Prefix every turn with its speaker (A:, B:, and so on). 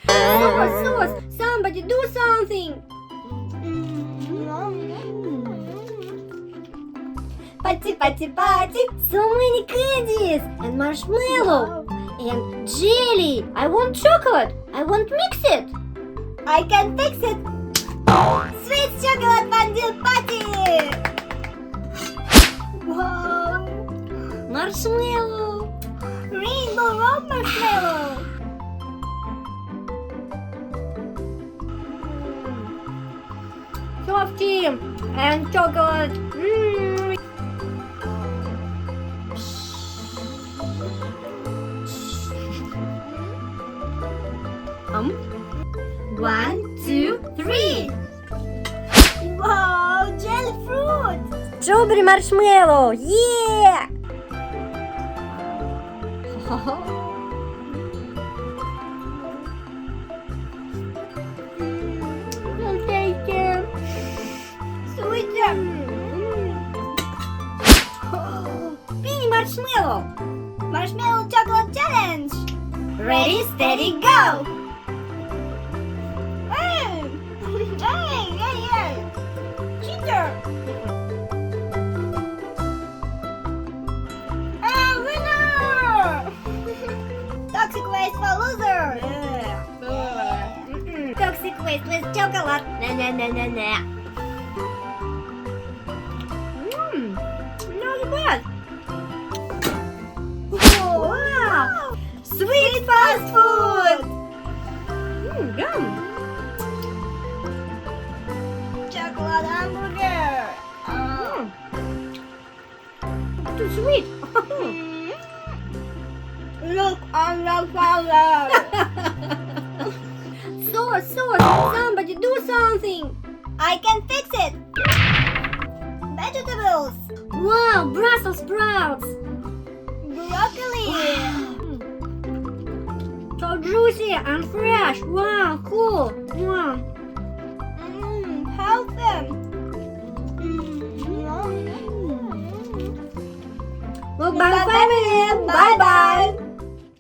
A: Sauce, somebody do something. Party, so many candies and marshmallow and jelly. I want chocolate. I want mix it. I can fix it. Sweet chocolate fondue party. Wow. Marshmallow. Rainbow rock marshmallow. Softy and chocolate. One, two, three. Wow, jelly fruit. Strawberry marshmallow. Yeah. Take it. Sweet. Mini marshmallow. Marshmallow chocolate challenge. Ready, steady, go. Hey. Cheater. Winner. Toxic waste for loser. Toxic waste with chocolate. Nah. Not bad. Wow. Sweet fast food. Yum. Chocolate hamburger. Too sweet. Look on the salad. Sauce, somebody do something. I can fix it. Vegetables. Wow, Brussels sprouts. Broccoli. So juicy and fresh. Wow, cool. Wow. Healthy. Mukbang family. Bye bye.